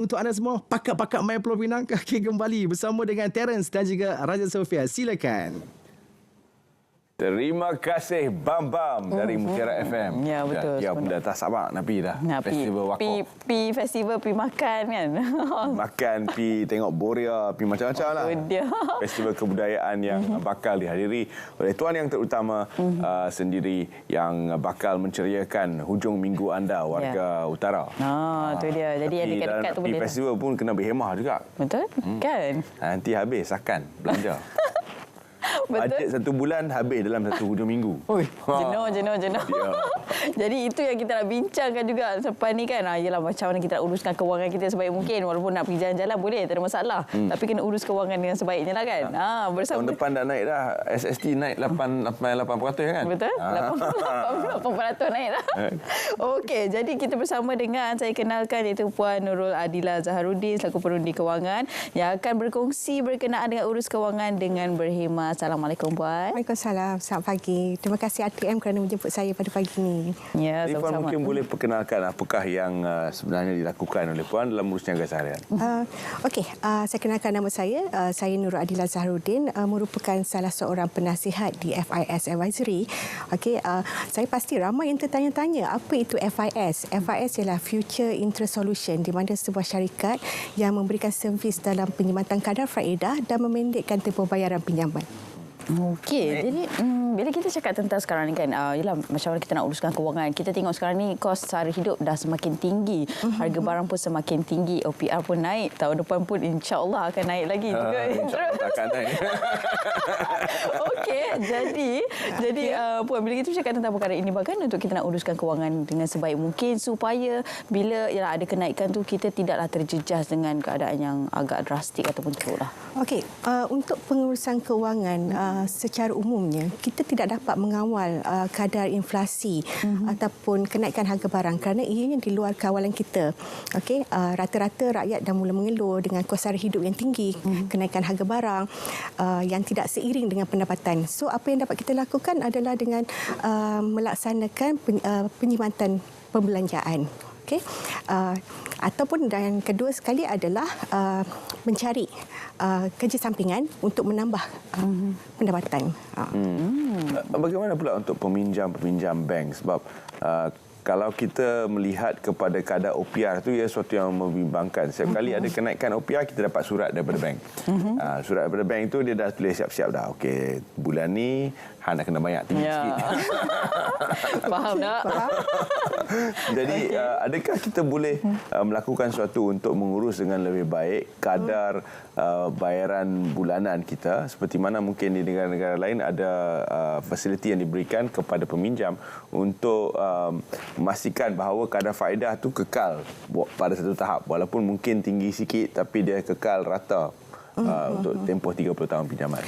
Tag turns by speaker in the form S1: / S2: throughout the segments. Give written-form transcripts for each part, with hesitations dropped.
S1: Untuk anda semua, pakar-pakar My Pulau Pinang akan kembali bersama dengan Terence dan juga Raja Sofia. Silakan.
S2: Terima kasih Bam Bam dari Mutiara FM.
S3: Ya, betul.
S2: Ya, dah tak sabar nak pergi dah. Festival Wako.
S3: Pi festival, pi makan kan.
S2: Makan, pi tengok Borea, pi macam-macam lah.
S3: Dia.
S2: Festival kebudayaan yang bakal dihadiri oleh tuan yang terutama sendiri yang bakal menceriakan hujung minggu anda warga utara.
S3: Tu dia. Jadi yang dekat-dekat tu boleh.
S2: Festival pun kena berhemah juga.
S3: Betul? Kan?
S2: Nanti habis akan belanja.
S3: Betul.
S2: Bajet 1 bulan habis dalam 1 hujung minggu.
S3: Jenuh.
S2: Ya.
S3: Jadi itu yang kita nak bincangkan juga selepas ni kan. Yelah, macam mana kita nak uruskan kewangan kita sebaik mungkin. Walaupun nak pergi jalan-jalan boleh, tak ada masalah. Tapi kena urus kewangan dengan sebaiknya lah kan. Bersama
S2: tahun depan dah naik dah. SST naik 8% kan?
S3: Betul? 8% naik dah. Okey, jadi kita bersama dengan, saya kenalkan, iaitu Puan Nurul Adila Zaharuddin selaku Perundi Kewangan yang akan berkongsi berkenaan dengan urus kewangan dengan berhemah. Assalamualaikum Puan.
S4: Waalaikumsalam. Selamat pagi. Terima kasih RTM kerana menjemput saya pada pagi ini.
S3: Ya,
S2: Puan
S3: sama-sama.
S2: mungkin boleh perkenalkan apakah yang sebenarnya dilakukan oleh Puan dalam urus niaga seharian.
S4: Okey, saya kenalkan nama saya. Saya Nurul Adila Zaharuddin, merupakan salah seorang penasihat di FIS Advisory. Okey, saya pasti ramai yang tertanya-tanya apa itu FIS. FIS ialah Future Interest Solution, di mana sebuah syarikat yang memberikan servis dalam penyimatan kadar faedah dan memendekkan tempoh bayaran pinjaman.
S3: Okey, jadi bila kita cakap tentang sekarang ni kan, yalah, macam mana kita nak uruskan kewangan. Kita tengok sekarang ni kos sara hidup dah semakin tinggi. Harga barang pun semakin tinggi. OPR pun naik. Tahun depan pun insya-Allah akan naik lagi juga.
S2: InsyaAllah akan naik.
S3: Okey, jadi Puan, bila kita cakap tentang perkara ini, bagaimana untuk kita nak uruskan kewangan dengan sebaik mungkin supaya bila ada kenaikan tu kita tidaklah terjejas dengan keadaan yang agak drastik ataupun teruk lah.
S4: Okey, untuk pengurusan kewangan secara umumnya kita tidak dapat mengawal kadar inflasi ataupun kenaikan harga barang kerana ianya di luar kawalan kita. Okey, rata-rata rakyat dah mula mengeluh dengan kos sara hidup yang tinggi, kenaikan harga barang yang tidak seiring dengan pendapatan. So apa yang dapat kita lakukan adalah dengan melaksanakan penyimatan pembelanjaan. Okay. Ataupun yang kedua sekali adalah mencari kerja sampingan untuk menambah pendapatan.
S2: Bagaimana pula untuk peminjam bank? Sebab kalau kita melihat kepada kadar OPR tu, ia sesuatu yang membimbangkan. Setiap kali ada kenaikan OPR, kita dapat surat daripada bank. Surat daripada bank tu dia dah tulis siap-siap dah. Okey, bulan ni Han nak kena banyak tinggi sikit.
S3: Faham tak?
S2: Jadi adakah kita boleh melakukan sesuatu untuk mengurus dengan lebih baik kadar bayaran bulanan kita, seperti mana mungkin di negara-negara lain ada fasiliti yang diberikan kepada peminjam untuk memastikan bahawa kadar faedah tu kekal pada satu tahap, walaupun mungkin tinggi sikit tapi dia kekal rata untuk tempoh 30 tahun pinjaman.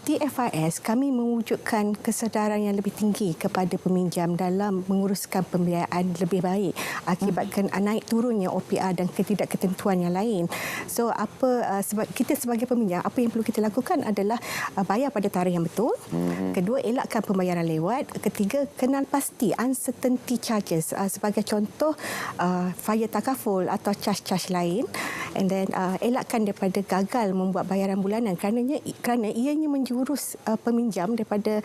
S4: Di FIS, kami mewujudkan kesedaran yang lebih tinggi kepada peminjam dalam menguruskan pembiayaan lebih baik akibatkan naik turunnya OPR dan ketidakketentuan yang lain. So sebab kita sebagai peminjam, apa yang perlu kita lakukan adalah bayar pada tarikh yang betul. Kedua, elakkan pembayaran lewat. Ketiga, kenal pasti uncertainty charges, sebagai contoh fire takaful atau charge-charge lain. And then elakkan daripada gagal membuat bayaran bulanan kerana ianya menjurus peminjam daripada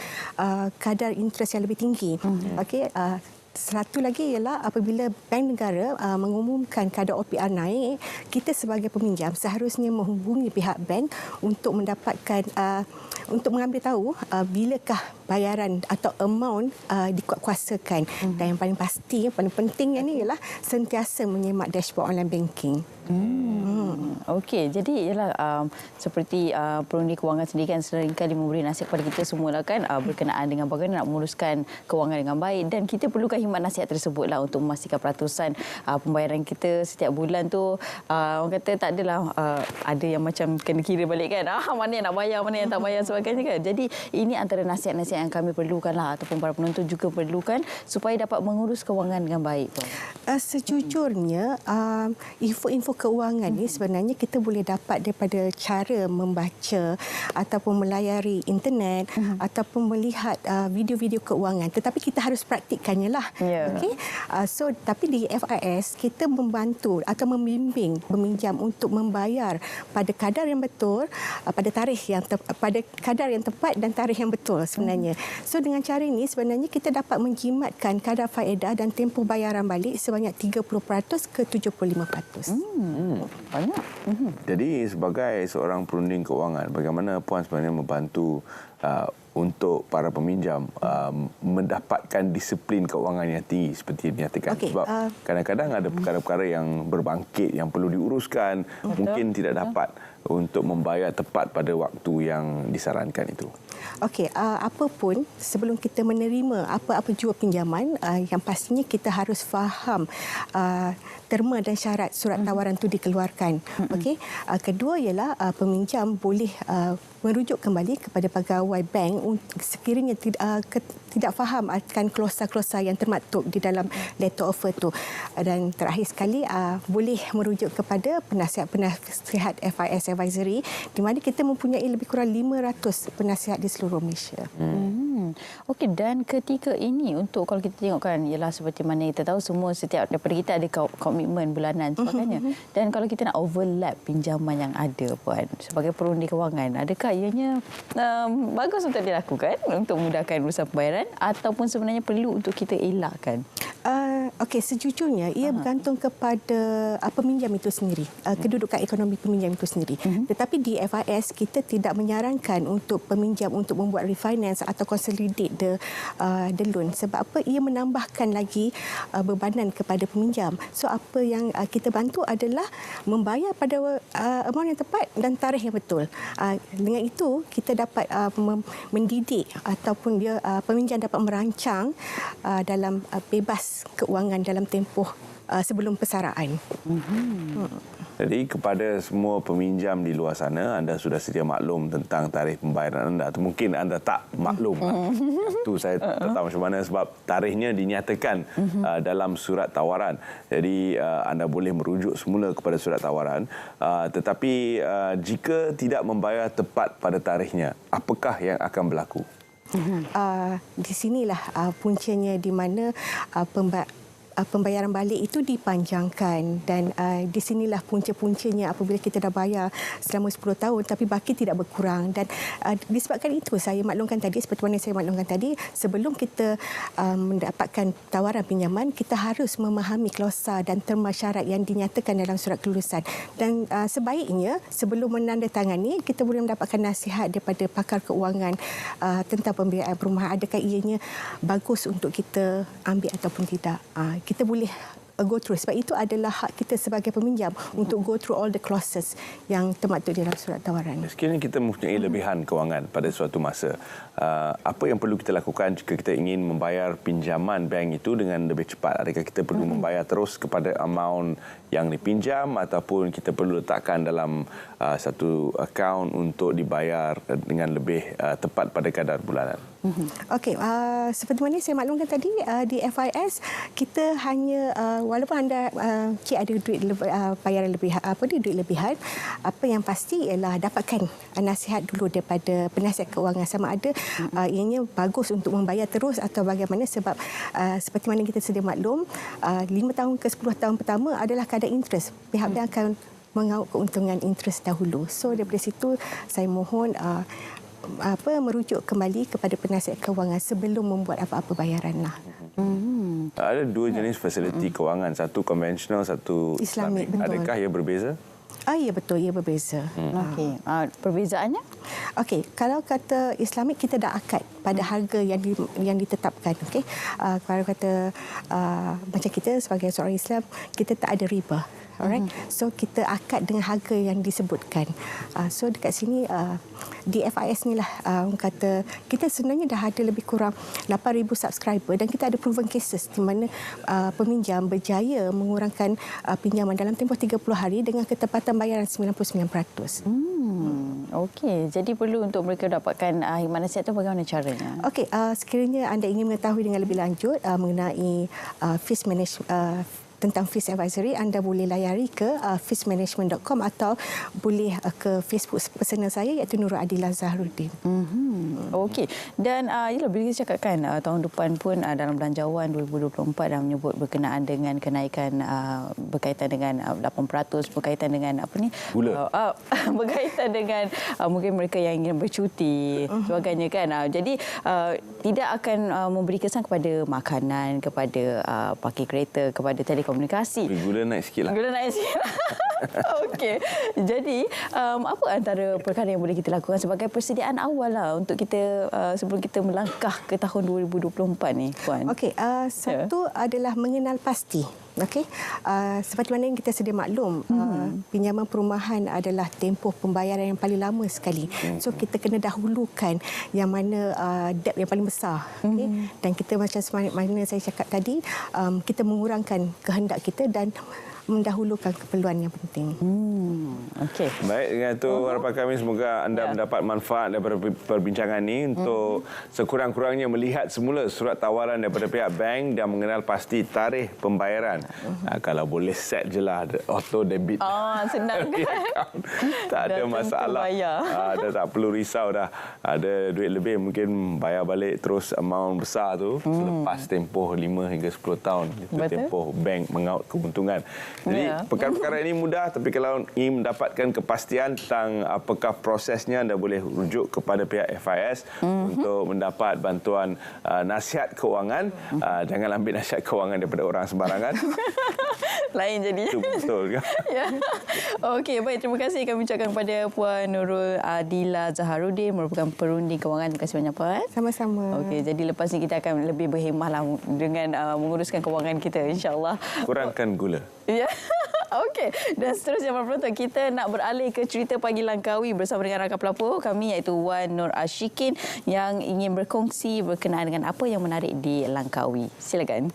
S4: kadar interest yang lebih tinggi. Okey, satu lagi ialah apabila bank negara mengumumkan kadar OPR naik, kita sebagai peminjam seharusnya menghubungi pihak bank untuk mendapatkan untuk mengambil tahu bilakah bayaran atau amount dikuatkuasakan. Dan yang paling pasti, yang paling pentingnya ni ialah sentiasa menyemak dashboard online banking.
S3: Okey, jadi ialah seperti Perundi Kewangan sendiri kan seringkali memberi nasihat kepada kita semua lah kan, berkenaan dengan bagaimana nak menguruskan kewangan dengan baik, dan kita perlukan khidmat nasihat tersebutlah untuk memastikan peratusan pembayaran kita setiap bulan tu orang kata tak adalah ada yang macam kena kira balik kan, mana yang nak bayar, mana yang tak bayar sebagainya kan. Jadi ini antara nasihat-nasihat yang kami perlukan lah ataupun para penonton juga perlukan supaya dapat mengurus kewangan dengan baik, Puan?
S4: Sejujurnya, info-info keuangan ni sebenarnya kita boleh dapat daripada cara membaca ataupun melayari internet ataupun melihat video-video keuangan. Tetapi kita harus praktikkannya lah.
S3: Ya.
S4: Okey. Tapi di FIS kita membantu atau membimbing peminjam untuk membayar pada kadar yang betul, pada kadar yang tepat dan tarikh yang betul sebenarnya. So dengan cara ini sebenarnya kita dapat menjimatkan kadar faedah dan tempoh bayaran balik sebanyak 30% ke 75%.
S3: Banyak.
S2: Jadi sebagai seorang perunding keuangan, bagaimana Puan sebenarnya membantu untuk para peminjam mendapatkan disiplin keuangan yang tinggi seperti dinyatakan? Sebab kadang-kadang ada perkara-perkara yang berbangkit yang perlu diuruskan, mungkin tidak dapat untuk membayar tepat pada waktu yang disarankan itu.
S4: Okey, apapun sebelum kita menerima apa-apa jua pinjaman, yang pastinya kita harus faham terma dan syarat surat tawaran itu dikeluarkan. Okey. Kedua ialah peminjam boleh merujuk kembali kepada pegawai bank sekiranya tidak faham akan klausa-klausa yang termaktub di dalam letter offer tu. Dan terakhir sekali boleh merujuk kepada penasihat FIS Advisory di mana kita mempunyai lebih kurang 500 penasihat di seluruh Malaysia.
S3: Okey, dan ketika ini untuk kalau kita tengokkan ialah seperti mana kita tahu semua setiap daripada kita ada komitmen bulanan sebagainya. Dan kalau kita nak overlap pinjaman yang ada, Puan, sebagai perundi kewangan, adakah ianya bagus untuk dilakukan untuk memudahkan urusan pembayaran ataupun sebenarnya perlu untuk kita elakkan?
S4: Okey, sejujurnya ia bergantung kepada peminjam itu sendiri, kedudukan ekonomi peminjam itu sendiri. Tetapi di FIS kita tidak menyarankan untuk peminjam untuk membuat refinance atau consolidate the loan. Sebab apa? Ia menambahkan lagi bebanan kepada peminjam. So apa yang kita bantu adalah membayar pada amount yang tepat dan tarikh yang betul. Dengan itu kita dapat mendidik ataupun peminjam dapat merancang dalam bebas keuangan dalam tempoh sebelum persaraan.
S2: Jadi kepada semua peminjam di luar sana, anda sudah sedia maklum tentang tarikh pembayaran anda atau mungkin anda tak maklum. Itu saya tak tahu macam mana sebab tarikhnya dinyatakan dalam surat tawaran. Jadi anda boleh merujuk semula kepada surat tawaran. Tetapi jika tidak membayar tepat pada tarikhnya, apakah yang akan berlaku?
S4: Di sinilah puncanya di mana pembayaran balik itu dipanjangkan dan di sinilah punca-puncanya apabila kita dah bayar selama 10 tahun tapi baki tidak berkurang. Dan disebabkan itu saya maklumkan tadi, seperti mana saya maklumkan tadi, sebelum kita mendapatkan tawaran pinjaman kita harus memahami klausa dan terma syarat yang dinyatakan dalam surat kelulusan. Dan sebaiknya sebelum menandatangani kita boleh mendapatkan nasihat daripada pakar keuangan tentang pembiayaan perumahan, adakah ianya bagus untuk kita ambil ataupun tidak. Kita boleh go through sebab itu adalah hak kita sebagai peminjam untuk go through all the clauses yang termaktub dalam surat tawaran.
S2: Sekiranya kita mempunyai lebihan kewangan pada suatu masa, apa yang perlu kita lakukan jika kita ingin membayar pinjaman bank itu dengan lebih cepat? Adakah kita perlu membayar terus kepada amount yang dipinjam ataupun kita perlu letakkan dalam satu akaun untuk dibayar dengan lebih tepat pada kadar bulanan?
S4: Okey, seperti mana saya maklumkan tadi, di FIS kita hanya walaupun anda cik ada duit bayaran lebih duit lebihan, apa yang pasti ialah dapatkan nasihat dulu daripada penasihat keuangan sama ada ianya bagus untuk membayar terus atau bagaimana. Sebab seperti mana kita sedia maklum, 5 tahun ke 10 tahun pertama adalah kadar interest. Pihak-pihak akan mengauk keuntungan interest dahulu. So daripada situ saya mohon merujuk kembali kepada penasihat kewangan sebelum membuat apa-apa bayaran lah.
S2: Ada dua jenis fasiliti kewangan, satu konvensional, satu Islamik. Adakah ia berbeza?
S4: Ya betul, ia berbeza.
S3: Okey. Perbezaannya?
S4: Okey, kalau kata Islamik kita dah akad pada harga yang ditetapkan. Okey. Kalau kata macam kita sebagai seorang Islam, kita tak ada riba. Alright. So kita akad dengan harga yang disebutkan. So dekat sini di FIS ni lah orang kata kita sebenarnya dah ada lebih kurang 8,000 subscriber dan kita ada proven cases di mana peminjam berjaya mengurangkan pinjaman dalam tempoh 30 hari dengan ketepatan bayaran 99%.
S3: Okey, jadi perlu untuk mereka dapatkan khidmat nasihat itu bagaimana caranya?
S4: Okey, sekiranya anda ingin mengetahui dengan lebih lanjut mengenai fees tentang fees advisory, anda boleh layari ke feesmanagement.com atau boleh ke Facebook personal saya iaitu Nurul Adila Zahrudin.
S3: Okey. Dan bila kita cakapkan tahun depan pun dalam belanjawan 2024 dah menyebut berkenaan dengan kenaikan berkaitan dengan 8% berkaitan dengan apa ni?
S2: Gula.
S3: Berkaitan dengan mungkin mereka yang ingin bercuti sebagainya kan. Jadi tidak akan memberi kesan kepada makanan, kepada parkir kereta, kepada telekomunikasi.
S2: Gula naik sikit lah.
S3: Gula naik sikit. Okey. Jadi apa antara perkara yang boleh kita lakukan sebagai persediaan awal lah untuk kita sebelum kita melangkah ke tahun 2024 ni, Puan?
S4: Okey, satu adalah mengenal pasti. Okey, seperti mana yang kita sedia maklum, pinjaman perumahan adalah tempoh pembayaran yang paling lama sekali. So kita kena dahulukan yang mana debt yang paling besar. Okay? Dan kita macam mana saya cakap tadi, kita mengurangkan kehendak kita dan mendahulukan keperluan yang penting.
S3: Okey.
S2: Baik, dengan itu harapan kami semoga anda mendapat manfaat daripada perbincangan ini untuk sekurang-kurangnya melihat semula surat tawaran daripada pihak bank dan mengenal pasti tarikh pembayaran. Kalau boleh set je lah auto debit.
S3: Senang kan?
S2: Tak ada
S3: Dah
S2: masalah. Dah tak perlu risau dah. Ada duit lebih mungkin bayar balik terus amount besar tu selepas tempoh 5 hingga 10 tahun. Itu tempoh bank mengaut keuntungan. Jadi perkara-perkara ini mudah, tapi kalau ingin mendapatkan kepastian tentang apakah prosesnya, anda boleh rujuk kepada pihak FIS untuk mendapat bantuan nasihat keuangan. Jangan ambil nasihat keuangan daripada orang sembarangan.
S3: Lain jadi.
S2: Itu betul kan?
S3: Ya. Okey, baik, terima kasih kami ucapkan kepada Puan Nurul Adila Zahrudin merupakan perunding kewangan. Terima kasih banyak, Puan.
S4: Sama-sama.
S3: Okey, jadi lepas ni kita akan lebih berhemah lah dengan menguruskan kewangan kita, insya-Allah.
S2: Kurangkan gula.
S3: Ya. Okey. Dan seterusnya para penonton, kita nak beralih ke cerita Pagi Langkawi bersama dengan rakan pelapor kami iaitu Wan Nur Ashikin yang ingin berkongsi berkenaan dengan apa yang menarik di Langkawi. Silakan.